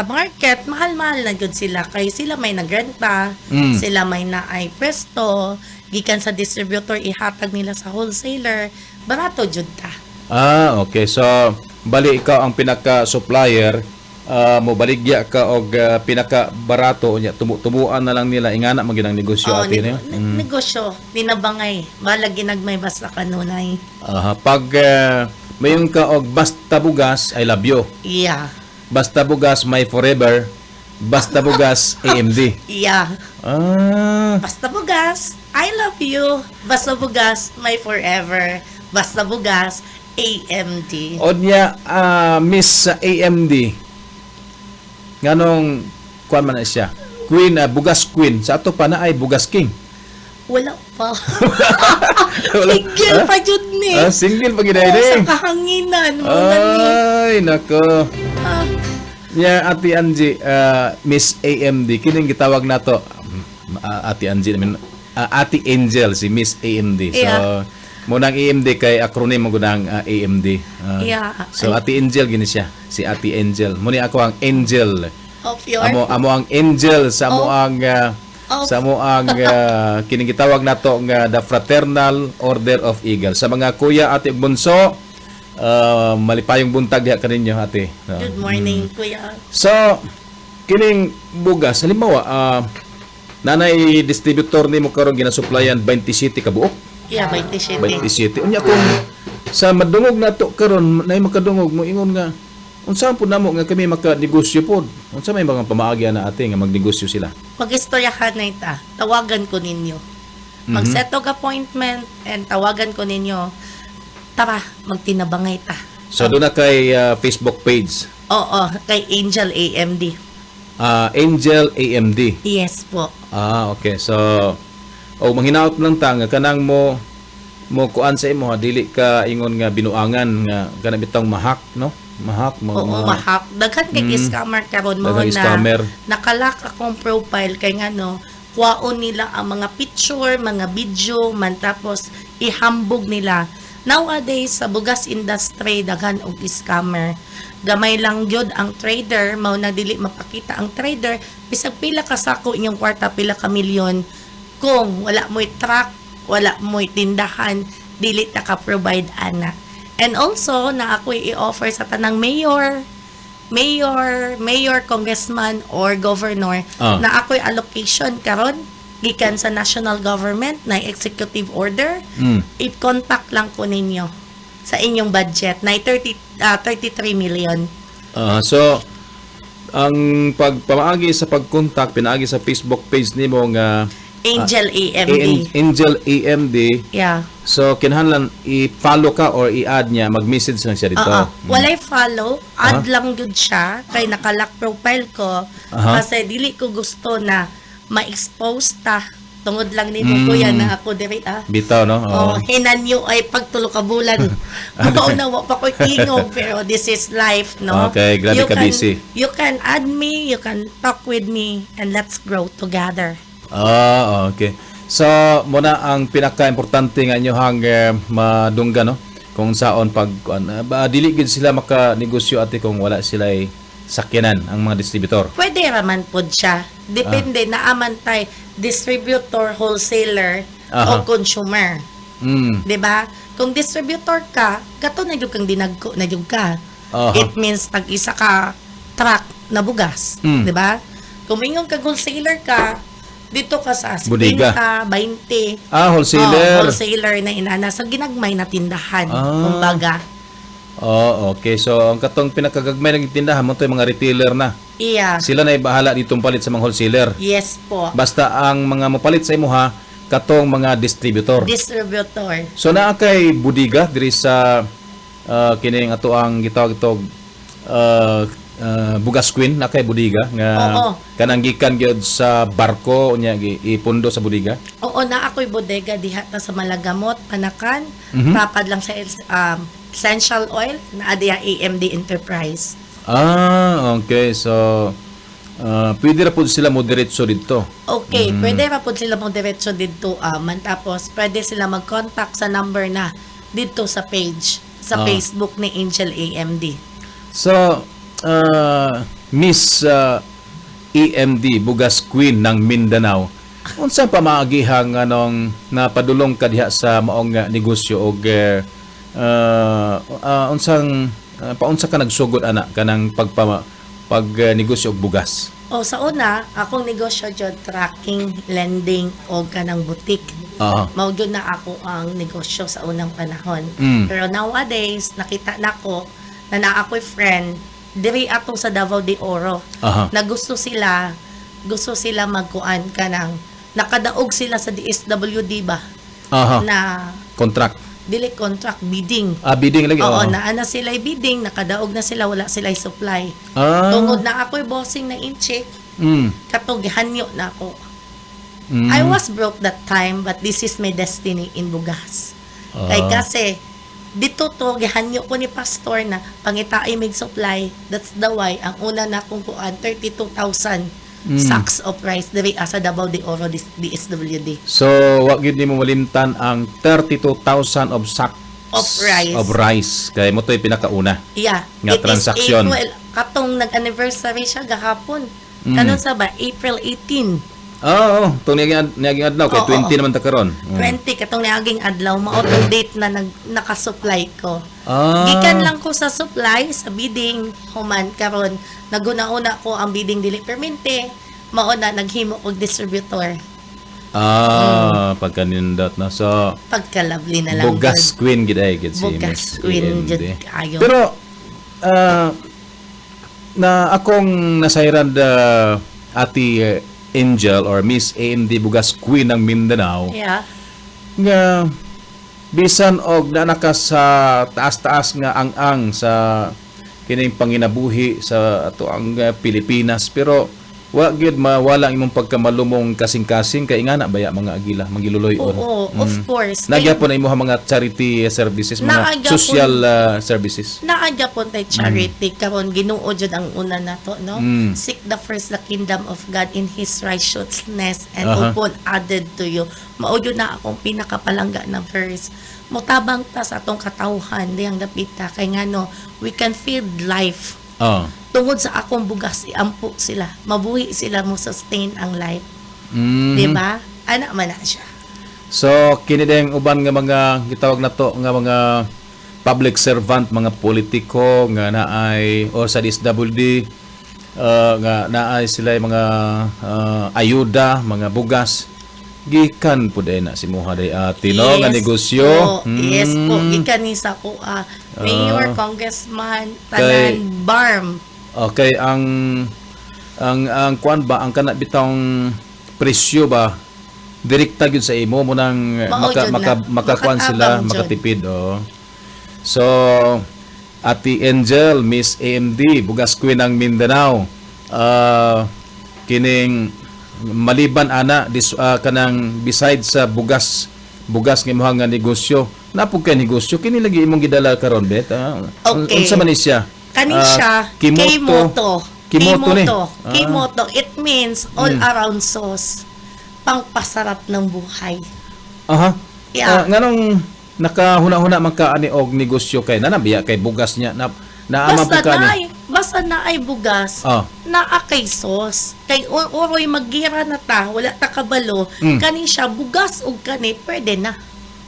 market, mahal-mahal na gud sila kay sila may nagrenta, sila may naay pwesto, gikan sa distributor ihatag nila sa wholesaler, barato jud ta. Okay. So bali ikaw ang pinaka-supplier mobaligya ka og pinaka barato unya tumuan na lang nila ingana maginang negosyo Oh, atin negosyo, tinabangay. Wala ginagmay basta kanunay. pag mayon ka og basta bugas I love you, Yeah. basta bugas my forever, basta bugas AMD. Yeah. Basta bugas, I love you. Basta bugas, my forever. Basta bugas, AMD. Onya Miss AMD nganong kuan man na siya queen, bugas queen sa ato pa na ay bugas king. Wala pa. Wala. Single pa jud ni. Single pa gid Oo, ni. sa kahanginan mo na ni. Ay nako. Ah, Ya Ate Angie, Miss AMD kining gitawag nato Ate Angie namin, Ate Angel si Miss AMD. So Yeah. munang AMD kay acronym mo gunang AMD. Yeah. So Ate Angel gini siya, si Ate Angel. Muni ako ang angel. of your Amo ang angel sa amo ang kining gitawag nato nga the Fraternal Order of Eagle. Sa mga kuya ate ug bunso, malipayong buntag diha kaninyo ate. good morning, kuya. So kining bugas halimbawa nanay distributor nimo karon ginasuplayan 27 ka buok. Yeah, 27. 27. Unya kung sa madungog nato karon nay makadungog mo ingon nga unsa po namo nga kami maka-negosyo pod. Unsa may mga pamaagi na ate nga magnegosyo sila? Mag-istoryahan na ita, tawagan ko ninyo. Mag-set og appointment and tawagan ko ninyo. Tara, magtinabangay ta. So doon na kay Facebook page. Oo, kay Angel AMD. Angel AMD. Yes po. Okay. So manghinaot lang ta nga kanang mo kuan sa imo dili ka ingon nga binuangan nga kana bitong mahak no? Mahak mo. Oo, mahak. Daghan kay scammer karon mo Daghang na scammer. nakalak akong profile kay ngano kuwaon nila ang mga picture, mga video, man tapos ihambog nila. Nowadays sa bugas industry daghan og scammer. Gamay lang gyud ang trader, mao na dili mapakita ang trader bisag pila ka sako inyong kwarta, pila ka milyon. Kung wala mo'y truck, wala mo'y tindahan, dili ta ka provide ana. And also na ako'y i-offer sa tanang mayor, congressman or governor na ako'y allocation karon gikan sa national government na executive order. I-contact lang ko ninyo sa inyong budget na 33 million. So ang pagpamaagi sa pag-contact pinaagi sa Facebook page nimo nga Angel AMD. Angel AMD. Yeah. So kinahanglan i-follow ka or i-add niya, mag-message lang siya dito. Walay follow, add lang gud siya kay nakalock profile ko kasi dili ko gusto na ma-expose ta tungod lang nimo kuya na ako diri Bitaw no. Hinanyo ay pagtulo ka bulan. Mao na wa pa koy tingog pero this is life no. Okay, grabe ka busy. You can add me, you can talk with me and let's grow together. Okay. So, muna ang pinaka-importante nga inyohang madungga no kung saon pag dili gid sila maka-negosyo ate kung wala sila sakyanan ang mga distributor. Pwede raman pod siya. Depende na aman tay distributor, wholesaler o consumer. 'Di ba? Kung distributor ka, kato na jud kang dinagko na jud ka. It means tag-isa ka truck na bugas, 'di ba? Kung mingon kag wholesaler ka, dito ka sa 50, Budiga. 20. Wholesaler. Wholesaler na inana sa ginagmay na tindahan. Kumbaga. Okay. So, ang katong pinakagagmay ng tindahan mo to yung mga retailer na. Iya. Sila na ibahala ditong palit sa mga wholesaler. Yes po. Basta ang mga mapalit sa imo katong mga distributor. Distributor. So naa kay budiga diri sa kining ato ang gitawag itog bugas queen na kay budiga nga kanang gikan gyud sa barko unya ipundo sa budiga. Oo, na ako'y bodega diha ta sa Malagamot, Panakan. Tapad lang sa essential oil na adiya AMD Enterprise. Okay. So pwede ra pud sila mo diretso didto. Okay, pwede ra pud sila mo diretso didto man tapos pwede sila mag-contact sa number na didto sa page sa Facebook ni Angel AMD. So Miss AMD Bugas Queen ng Mindanao, unsa pa maagihang anong napadulong ka diha sa maong negosyo og paunsa ka nagsugod ana kanang negosyo og bugas? O sa una, akong negosyo jud tracking, lending o kanang butik. Aha. Mao gyud na ako ang negosyo sa unang panahon. Mm. Pero nowadays, nakita nako na naa ako'y friend diri ato sa Davao de Oro. Aha. Na gusto sila magkuan kanang nakadaog sila sa DSWD ba Aha. na Contract. dili contract bidding. Bidding lagi. Oo, Oo. naana sila'y bidding, nakadaog na sila, wala sila'y supply. Ah. Tungod na ako'y bossing na in-check, Mm. katong gihanyo na ako. Mm. I was broke that time, but this is my destiny in bugas. Kay kasi, dito to, gihanyo ko ni pastor na pangitaay mig supply, that's the why, ang una na kong kuan, 32,000 sacks of rice, diri sa Davao de Oro, DSWD. So, wag gyud nimo malimtan ang 32,000 of sacks Of rice. of rice. Kay mo to'y pinakauna. Yeah. Nga It is transaction. April, katong nag-anniversary siya gahapon. Kanon sa ba? April 18. Oo, itong niyaging adlaw. Kay Oo, 20 oo. naman ta karon. 20 katong niaging adlaw mao tong date na nakasupply ko. Ah. Gikan lang ko sa supply sa bidding human karon naguna-una ko ang bidding dili permente mao na naghimo og distributor. Pagkanindot na. So, Pagka-lovely na lang. bugas yun. queen gid ay gid si Bugas Miss queen AMD. jud kayo. Pero na akong nasayran da Ati Angel or Miss AMD Bugas Queen ng Mindanao Yeah. nga bisan og naa ka sa taas-taas nga ang sa kining panginabuhi sa ato ang Pilipinas pero wa gyud mawala ang imong pagkamalumong kasing-kasing kay ingana baya mga agila mangiluloy-on. Oo, of course. Nagyapon na imong mga charity services, mga Naagyapon. social services. Naaga po tayo charity karon Ginoo jud ang una nato no. Seek the first the kingdom of God in His righteousness and Aha. upon added to you. Mao yun na akong pinakapalangga na verse. Motabang ta sa atong katawhan diyang dapita kay ngano we can feed life. Tungod sa akong bugas iampo sila. Mabuhi sila mo sustain ang life. Mhm. Di ba? Ana man na siya. So kini ding uban nga mga gitawag nato nga mga public servant, mga politiko nga naay o sa DSWD nga naay sila mga ayuda, mga bugas gikan pud ay na si Muha day ati no nga negosyo. Po. Yes po. Gikan ni sa ko mayor, congressman, tanan, barm. Okay, ang kuan ba ang kana bitong presyo ba direkta gyud sa imo mo nang Mao jud na. makakuan sila, Makatabang jud. makatipid So Ati Angel, Miss AMD, Bugas Queen ng Mindanao. Kining maliban ana kanang besides sa bugas nga imong nga negosyo. Napug kay negosyo kini lagi imong gidala karon bet. Okay. Unsa man ni siya? Kani siya, Kimoto. Kimoto ni. Kimoto. It means all around sauce. Pangpasarap ng buhay. Aha. Yeah. Nganong nakahuna-huna man ka ani og negosyo kay nanabiya kay bugas niya na naama po ka ni. Basta na ay bugas, naa kay sauce. Kay uroy magira na ta, wala ta kabalo. Kani siya bugas ug kani pwede na.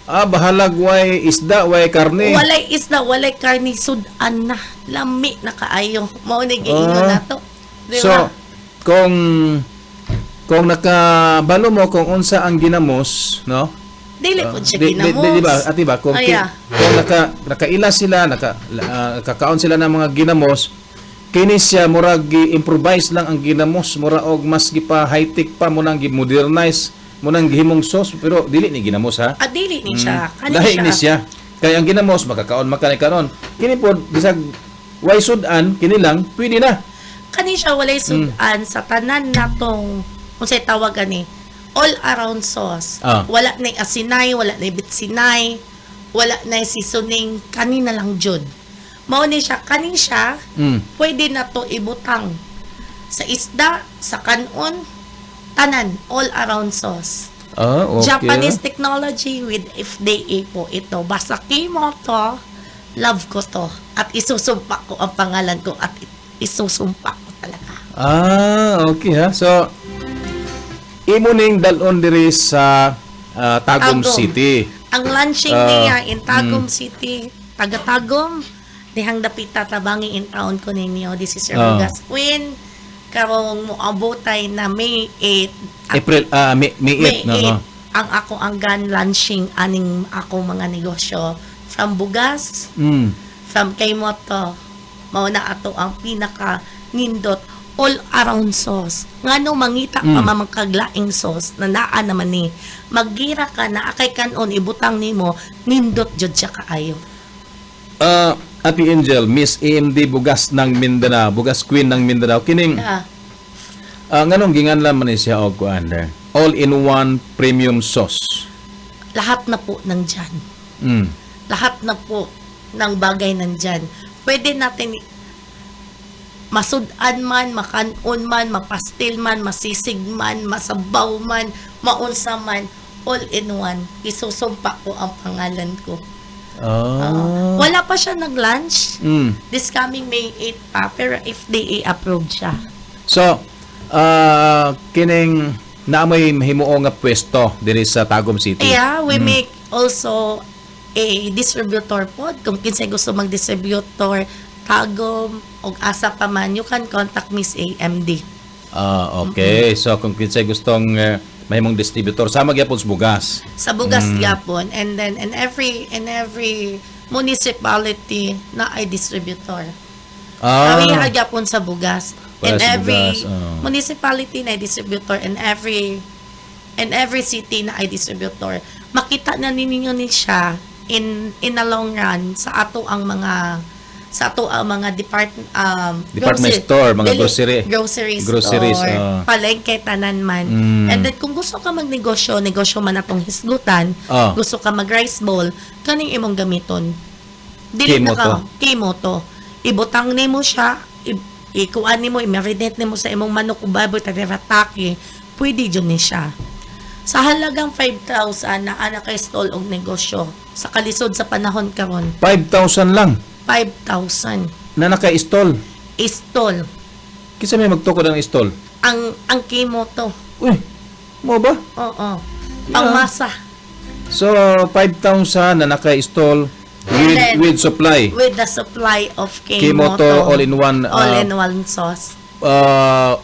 Bahalag way isda, way karne. Walay isda, walay karni, sudan na. Lami na kaayo. Mao ni giingon nato. Di So, ba? kung nakabalo mo kung unsa ang ginamos, no? Dili po siya ginamos. Di ba? Ati ba? Kung nakaila sila, nakakaon sila ng mga ginamos, kini siya murag gi-improvise lang ang ginamos, mura og mas gipa high-tech pa mo nang gi-modernize, mo nang gihimong sauce, pero dili ni ginamos ha. Dili ni siya. Kani Lahi siya. ni siya. Kaya ang ginamos makakaon karon. Kini po bisag way sudan, kini lang pwede na. Kani siya walay sudan sa tanan natong unsay tawag ani all around sauce. Wala na asinay, wala na bitsinay, wala na seasoning, kani na lang jud. Mao ni siya, kani siya pwede na to ibutang sa isda, sa kanon, tanan all around sauce. Okay. Japanese technology with FDA po ito. Basta Kimoto, love ko to. At isusumpa ko ang pangalan ko at isusumpa ko talaga. Okay ha. So, imo ning dalon diri sa Tagum Tagum. City. Ang launching niya in Tagum City, taga-Tagum, dihang dapita tabangi in town ko ninyo. This is your Oh. Bugas Queen. Karong moabotay na May 8. April, May 8, no? Ang ako ang gun launching aning ako mga negosyo. From Bugas, from Kaymoto, mao na ato ang pinaka nindot all around sauce. Ngano mangita pa mamangkaglaing sauce na naa naman ni. Maggira ka na akay kanon ibutang nimo nindot jud siya kaayo. Ate Angel, Miss AMD Bugas ng Mindanao, Bugas Queen ng Mindanao. Kining, nganong ginganlan man ni siya og kuan there? All-in-one premium sauce. Lahat na po nandyan. Mm. Lahat na po ng bagay nandyan. Pwede natin masudan man, makanon man, mapastil man, masisig man, masabaw man, maunsa man, all in one. Isusumpa ko ang pangalan ko. Wala pa siya nag-lunch. This coming May 8 pa, pero FDA approved siya. So, kining naamoy himuo nga pwesto diri sa Tagum City. Yeah, we make also a distributor po. Kung kinsay gusto mag-distributor, Tagum, o asa pa man, you can contact Miss AMD. Okay. So, kung kinsay gustong mahimong distributor, sama gyapon sa Bugas. Sa Bugas yapon. And then, in every municipality na ay distributor. Kami hagyapon sa Bugas. Para In sa every Bugas, municipality na ay distributor. In every city na ay distributor. Makita na ninyo ni siya in a long run sa ato ang mga Department store, mga grocery groceries, store, palengke, tanan man. And then, kung gusto ka magnegosyo, negosyo man atong hisgutan, gusto ka mag-rice bowl, kaning imong gamiton. Dili na ka, Kimoto. Ibutang nimo siya, ikuan nimo, i-marinate nimo sa imong manok o baboy, tadiratake, pwede dyan ni siya. Sa halagang 5,000 na anak kay stall og negosyo, sa kalisod sa panahon karon, 5,000 lang 5,000. na naka-install. Stall. Kisa may magtukod ang install? Ang Kimoto. Uy, mo ba? Oo. Pangmasa. So, 5,000 na naka-install then, with supply. With the supply of Kimoto all-in-one all-in-one sauce.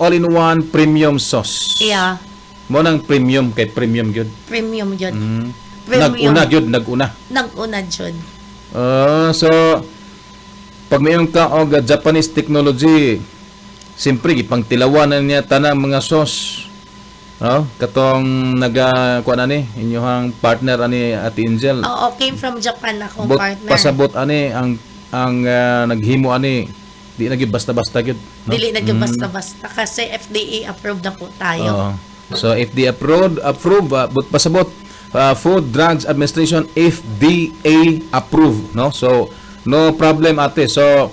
all-in-one premium sauce. Yeah. Mo nang premium kay premium gyud. Premium yun. Nag-una gyud, nag-una. Nag-una yun. So pag mayroon ka og Japanese technology, siyempre gipang tilawan niya tanang mga sauce. Katong kuan ani inyohang partner ani Ate Angel. Oo, came from Japan akong partner. Pasabot ani ang naghimo ani di na gyud basta-basta gyud. No? Dili na gyud basta-basta kasi FDA approved na po tayo. So FDA approve but pasabot Food Drugs Administration FDA approved, no? So no problem ate. So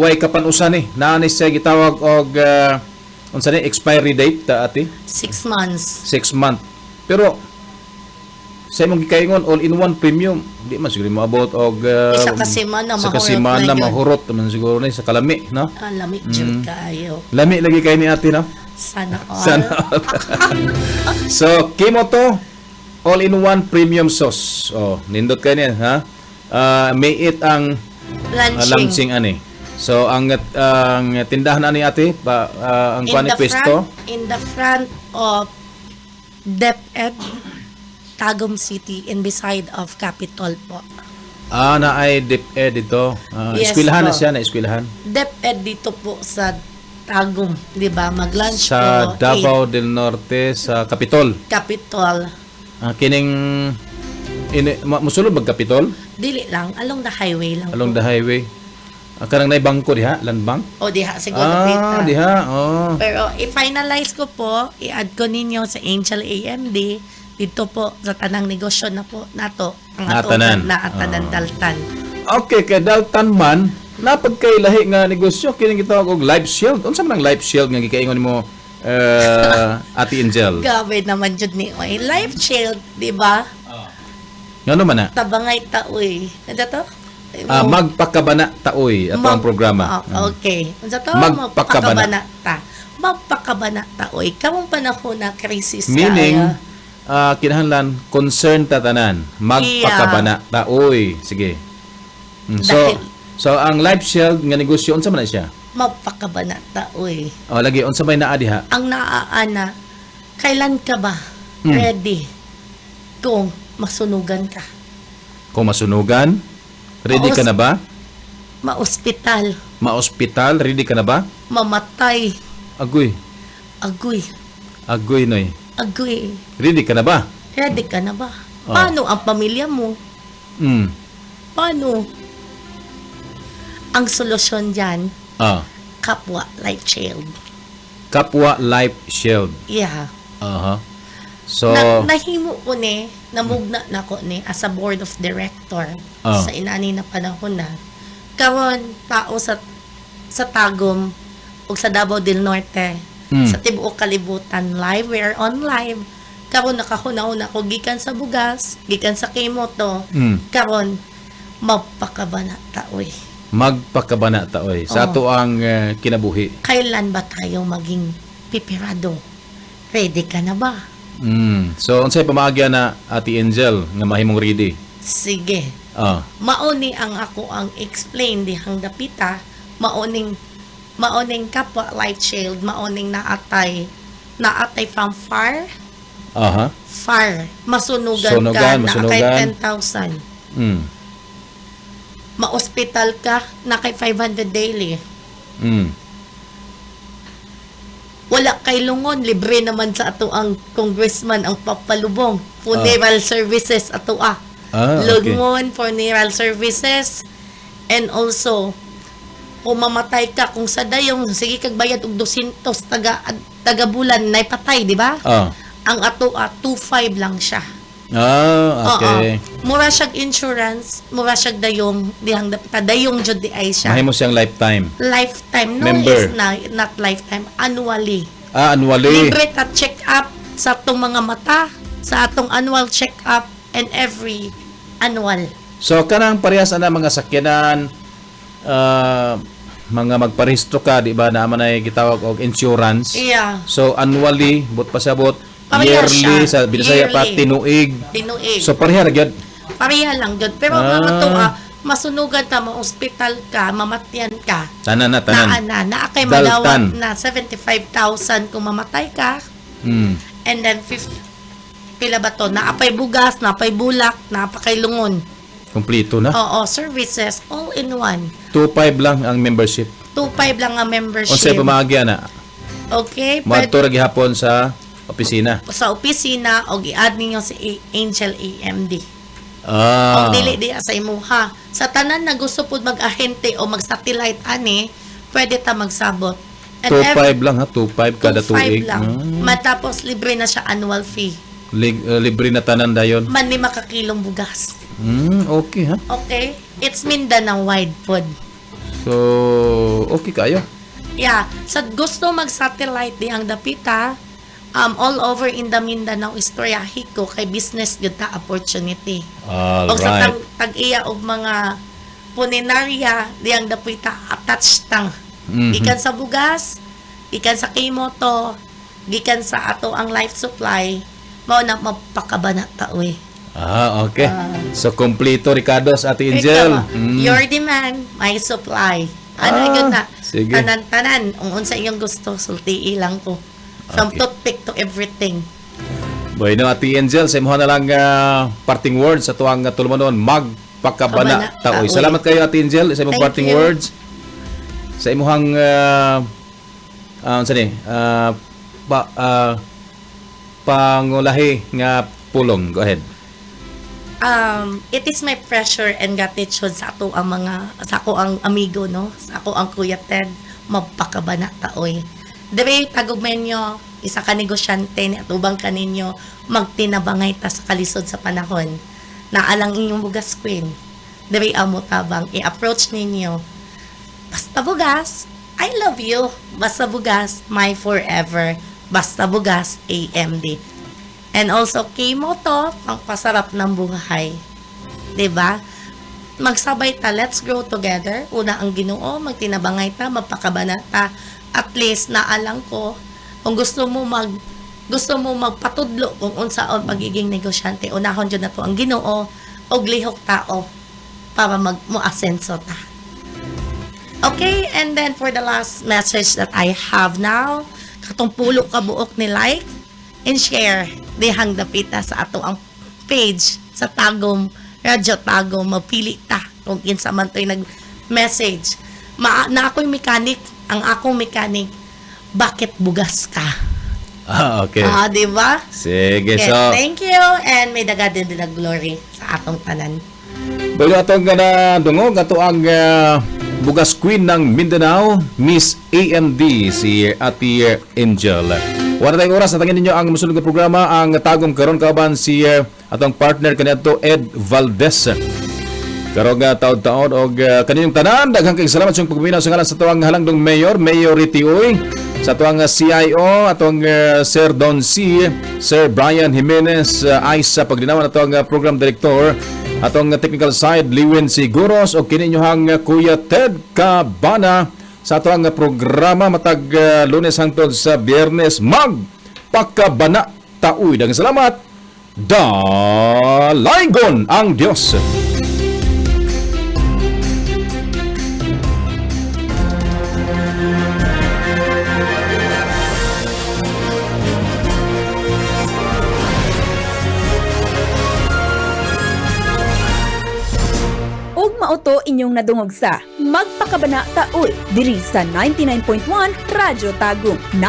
way kapanusan ni naani siya gitawag og unsa ni expiry date ate? 6 months. 6 month. Pero sa imong gikaingon all-in-one premium, di man siguro maabot og Isa kasi man na sa mahurot kasiman na na yun. mahurot man siguro ni sa kalami, no? Lami jud kayo. Lami lagi kay ni ate, no? Sana all. Sana all. So, Kimoto all-in-one premium sauce. Nindot kay niya, ha? May it ang launching ani. So ang tindahan ani ate ang kuan pwesto in the front of DepEd Tagum City in beside of Capitol po. na ay DepEd dito. Yes, eskwelahan na po. siya na eskwelahan DepEd dito po sa Tagum, di ba? Mag-lunch sa po. Davao del Norte sa Capitol. Capitol. Kining musulod mag Capitol Dili lang, along the highway lang along po. the highway. Kanang nay bangko diha, land bank. O diha, siguro pita. Diha. Pero i-finalize ko po, i-add ko ninyo sa Angel AMD dito po sa tanang negosyo na po nato ang Natanan. naatanan daltan. Okay, kay daltan man napagkay lahi nga negosyo kining gitawag og life shield. Unsa man ang life shield nga gikaingon nimo Ate Angel? Gabi naman jud ni Oy. Life Shield, di ba? Ngano man na? Tabangay taoy. Ano to? Magpakabana taoy ato ang programa. Okay. Unsa to? Magpakabana. Magpakabana taoy. Kamong panahon na crisis Meaning kinahanglan concern ta tanan. Magpakabana taoy. Sige. So So ang Life Shield nga negosyo unsa man na siya? Mapakabanata, uy. O lagi unsa may naa diha? Ang naaana, kailan ka ba ready kung masunugan ka? Kung masunugan, ready ka na ba? Maospital, Ma-hospital, ready ka na ba? mamatay, Agoy, agoy, agoy noy. agoy. Ready ka na ba? Ready ka na ba? Paano ang pamilya mo? Mm. Paano? Ang solusyon dyan, Ah, kapwa life shield. Kapwa Life Shield. Yeah. Aha. So, Nahimo ko ni, namugna na ko ni as a board of director sa inani na panahon na. Karon tao sa Tagum ug sa Davao del Norte, sa tibuok kalibutan live, we are on live. Karon nakahunaw ko gikan sa bugas, gikan sa Kimoto. Karon mapakabanata oy. magpakabanata oy. Sa ato ang kinabuhi. Kailan ba tayo maging pipirado? Ready ka na ba? So, unsay pamaagya na Ate Angel nga mahimong ready? Sige. Ah, Mauni ang ako ang explain dihang dapita, maoning kapwa life shield, maoning naatay from far aha. masunugan Sunugan, ka na kay masunugan. 10,000, ma-hospital ka na kay 500 daily, wala kay lungon, libre naman sa ato ang congressman ang papalubong, funeral services ato Okay. lungon, funeral services, and also kung mamatay ka, kung sa dayong sige kag bayad og 200 taga bulan na patay, di ba? Ang ato 2.5 lang siya. Okay. Oo. Mura siyang insurance, mura siyang dayong dihang dayong jud di ay siya. Mahimo siyang lifetime. Lifetime, no, Member. is not lifetime, annually. Annually. Libre ta check up sa atong mga mata, sa atong annual check up, and every annual. So, kanang parehas na mga sakyanan, mga magparehistro ka, di ba, naman ay gitawag og insurance. Yeah. So, annually, but pasabot, Parehas yearly, siya. sa Bisaya pa, Yearly. tinuig. Tinuig. So, pareha na gyud. Pareha lang jud. Pero mga to, masunugan ta, ma-hospital ka, mamatyan ka. Tanan na, tanan. Naakay Daltan. malawat na 75,000 kung mamatay ka. And then 50, pila ba to? Naapay bugas, naapay bulak, naapay lungon. Kompleto na. Oo, services, all in one. 2.5 lang ang membership. 2.5 lang ang membership. Unsay pamaagya na? Okay, Moadto ra gihapon sa opisina. sa opisina o i-add ninyo si Angel AMD. Ah. O dili di sa imuha. Sa tanan na gusto pud mag-ahente o mag-satellite ani, pwede ta magsabot. And 2.5 lang ha, 2.5 kada 2.5 tuig. lang. Matapos libre na siya annual fee. Libre na tanan dayon. Man ni makakilong bugas. Okay ha. Okay? It's Mindanao wide pod. So, okay kayo. Yeah, sa gusto mag-satellite dihang dapita, all over in the Mindanao istoryahi ko kay business gud ta opportunity. O sa Alright. tag-iya og mga puninarya diyang dapita attached tang. Gikan sa bugas, gikan sa Kimoto, gikan sa ato ang life supply, mao na mapakabanata oy. Okay. So, kompleto Ricardo sa Ate Angel. Your demand, my supply. Ano yun na? Sige. Tanan-tanan. Kung unsa iyong gusto, sulti lang ko. From Okay. toothpick to everything. Bueno, Ate Angel, sa imo na lang parting words sa tuwang tulumanon, magpakabana Kabana taoy. taoy. Salamat kayo, Ate Angel, sa imong Thank parting you. words. Sa imong pangulahi nga pulong. Go ahead. It is my pleasure and gratitude sa ato ang sa ako ang amigo, no? Sa ako ang Kuya Ted, magpakabana taoy. Dire tagugmenyo, isa ka negosyante ni atubang kaninyo, magtinabangay ta sa kalisod sa panahon. Naalang inyong bugas queen. Dire amo tabang i-approach ninyo. Basta bugas, I love you. Basta bugas, my forever. Basta bugas, AMD. And also, Kimoto, ang pasarap ng buhay. 'Di ba? Magsabay ta, let's grow together. Una ang Ginoo, magtinabangay ta, magpakabanata. At least naalang ko kung gusto mo magpatudlo kung unsaon pagiging negosyante, unahon jud nato ang Ginoo og lihok tao para muasenso ta. Okay, and then for the last message that I have now, katong pulo ka buok ni like and share dihang dapita sa ato ang page sa Tagum Radyo Tagum, mapili ta kung kinsa man to'y nag-message. Na ako'y mechanic, ang akong mechanic, bakit bugas ka? Okay. Di ba? Sige, Okay, so thank you, and may daga din na glory sa atong tanan. bago atong na dungog ato ang bugas queen ng Mindanao, Miss AMD, si Ate Angel. Wala tayong oras, natangin ninyo ang musulog na programa, ang Tagum karon kauban si atong partner kanito Ed Valdez. Karong taon-taon og kaninyong tanan, daghang kay salamat sa pagpaminaw sa ngalan sa tuwang halangdong Mayor Ritiuy, sa tuwang CIO, atong Sir Don C, Sir Brian Jimenez, sa pagdinawan atong program director, atong technical side Liwin Siguros, o kininyohang Kuya Ted Cabana sa atong programa matag Lunes hangtod sa Biyernes, magpakabana tauy. Daghang salamat. Dalaygon ang Dios. Ug mauto inyong nadungog sa Magpakabana Taoy diri sa 99.1 Radyo Tagum.